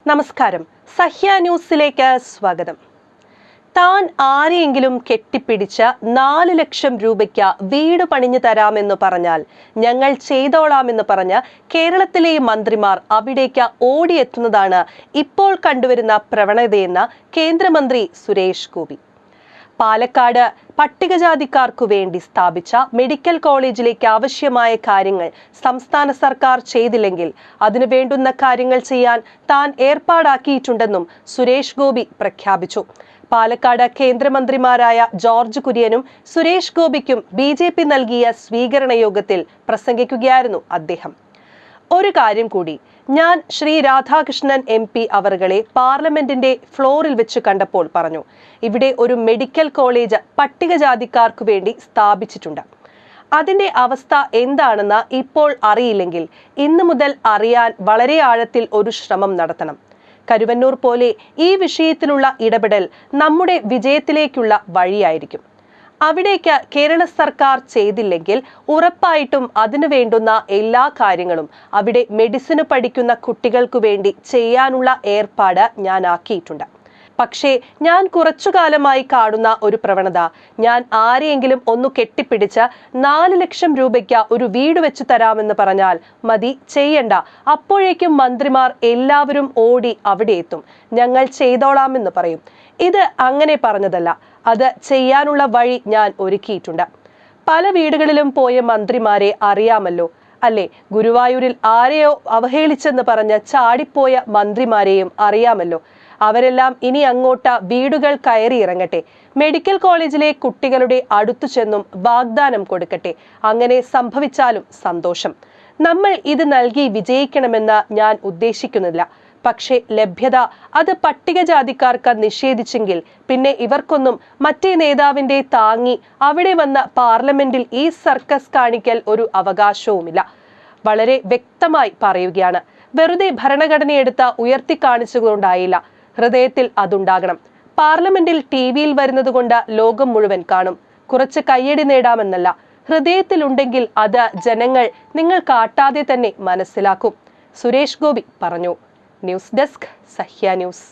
നമസ്കാരം. സഹ്യ ന്യൂസിലേക്ക് സ്വാഗതം. താൻ ആരെയെങ്കിലും കെട്ടിപ്പിടിച്ച് 4 ലക്ഷം രൂപയ്ക്ക് വീട് പണിഞ്ഞു തരാമെന്ന് പറഞ്ഞാൽ ഞങ്ങൾ ചെയ്തോളാമെന്ന് പറഞ്ഞ് കേരളത്തിലെ മന്ത്രിമാർ അവിടേക്ക് ഓടിയെത്തുന്നതാണ് ഇപ്പോൾ കണ്ടുവരുന്ന പ്രവണതയെന്ന് കേന്ദ്രമന്ത്രി സുരേഷ് ഗോപി. പാലക്കാട് പട്ടികജാതിക്കാർക്കു വേണ്ടി സ്ഥാപിച്ച മെഡിക്കൽ കോളേജിലേക്ക് ആവശ്യമായ കാര്യങ്ങൾ സംസ്ഥാന സർക്കാർ ചെയ്തില്ലെങ്കിൽ അതിനു വേണ്ടുന്ന കാര്യങ്ങൾ ചെയ്യാൻ താൻ ഏർപ്പാടാക്കിയിട്ടുണ്ടെന്നും സുരേഷ് ഗോപി പ്രഖ്യാപിച്ചു. പാലക്കാട് കേന്ദ്രമന്ത്രിമാരായ ജോർജ് കുര്യനും സുരേഷ് ഗോപിക്കും BJP നൽകിയ സ്വീകരണ യോഗത്തിൽ പ്രസംഗിക്കുകയായിരുന്നു അദ്ദേഹം. ഒരു കാര്യം കൂടി, ഞാൻ ശ്രീ രാധാകൃഷ്ണൻ MP അവറുകളെ പാർലമെന്റിന്റെ ഫ്ലോറിൽ വെച്ച് കണ്ടപ്പോൾ പറഞ്ഞു, ഇവിടെ ഒരു മെഡിക്കൽ കോളേജ് പട്ടികജാതിക്കാർക്കു വേണ്ടി സ്ഥാപിച്ചിട്ടുണ്ട്. അതിന്റെ അവസ്ഥ എന്താണെന്ന് ഇപ്പോൾ അറിയില്ലെങ്കിൽ ഇന്നു മുതൽ അറിയാൻ വളരെ ആഴത്തിൽ ഒരു ശ്രമം നടത്തണം. കരുവന്നൂർ പോലെ ഈ വിഷയത്തിലുള്ള ഇടപെടൽ നമ്മുടെ വിജയത്തിലേക്കുള്ള വഴിയായിരിക്കും. അവിടേക്ക് കേരള സർക്കാർ ചെയ്തില്ലെങ്കിൽ ഉറപ്പായിട്ടും അതിനു വേണ്ടുന്ന എല്ലാ കാര്യങ്ങളും അവിടെ മെഡിസിന് പഠിക്കുന്ന കുട്ടികൾക്കു വേണ്ടി ചെയ്യാനുള്ള ഏർപ്പാട് ഞാൻ ആക്കിയിട്ടുണ്ട്. പക്ഷേ ഞാൻ കുറച്ചു കാലമായി കാണുന്ന ഒരു പ്രവണത, ഞാൻ ആരെയെങ്കിലും ഒന്ന് കെട്ടിപ്പിടിച്ച് 4 ലക്ഷം രൂപയ്ക്ക് ഒരു വീട് വെച്ച് തരാമെന്ന് പറഞ്ഞാൽ മതി, ചെയ്യണ്ട, അപ്പോഴേക്കും മന്ത്രിമാർ എല്ലാവരും ഓടി അവിടെ എത്തും, ഞങ്ങൾ ചെയ്തോളാമെന്ന് പറയും. ഇത് അങ്ങനെ പറഞ്ഞതല്ല, അത് ചെയ്യാനുള്ള വഴി ഞാൻ ഒരുക്കിയിട്ടുണ്ട്. പല വീടുകളിലും പോയ മന്ത്രിമാരെ അറിയാമല്ലോ അല്ലേ? ഗുരുവായൂരിൽ ആരെയോ അവഹേളിച്ചെന്ന് പറഞ്ഞ് ചാടിപ്പോയ മന്ത്രിമാരെയും അറിയാമല്ലോ. അവരെല്ലാം ഇനി അങ്ങോട്ട് വീടുകൾ കയറി ഇറങ്ങട്ടെ, മെഡിക്കൽ കോളേജിലെ കുട്ടികളുടെ അടുത്തു ചെന്നും വാഗ്ദാനം കൊടുക്കട്ടെ. അങ്ങനെ സംഭവിച്ചാലും സന്തോഷം. നമ്മൾ ഇത് നൽകി വിജയിക്കണമെന്ന് ഞാൻ ഉദ്ദേശിക്കുന്നില്ല. പക്ഷേ ലഭ്യത അത് പട്ടികജാതിക്കാർക്ക് നിഷേധിച്ചെങ്കിൽ പിന്നെ ഇവർക്കൊന്നും മറ്റേ നേതാവിന്റെ താങ്ങി അവിടെ വന്ന പാർലമെന്റിൽ ഈ സർക്കസ് കാണിക്കൽ ഒരു അവകാശവുമില്ല. വളരെ വ്യക്തമായി പറയുകയാണ്, വെറുതെ ഭരണഘടനയെടുത്ത് ഉയർത്തിക്കാണിച്ചുകൊണ്ടായില്ല, ഹൃദയത്തിൽ അതുണ്ടാകണം. പാർലമെന്റിൽ TV-യിൽ വരുന്നത് കൊണ്ട് ലോകം മുഴുവൻ കാണും, കുറച്ച് കയ്യടി നേടാമെന്നല്ല. ഹൃദയത്തിലുണ്ടെങ്കിൽ അത് ജനങ്ങൾ നിങ്ങൾ കാട്ടാതെ തന്നെ മനസ്സിലാക്കും. സുരേഷ് ഗോപി പറഞ്ഞു. News desk, Sahya news.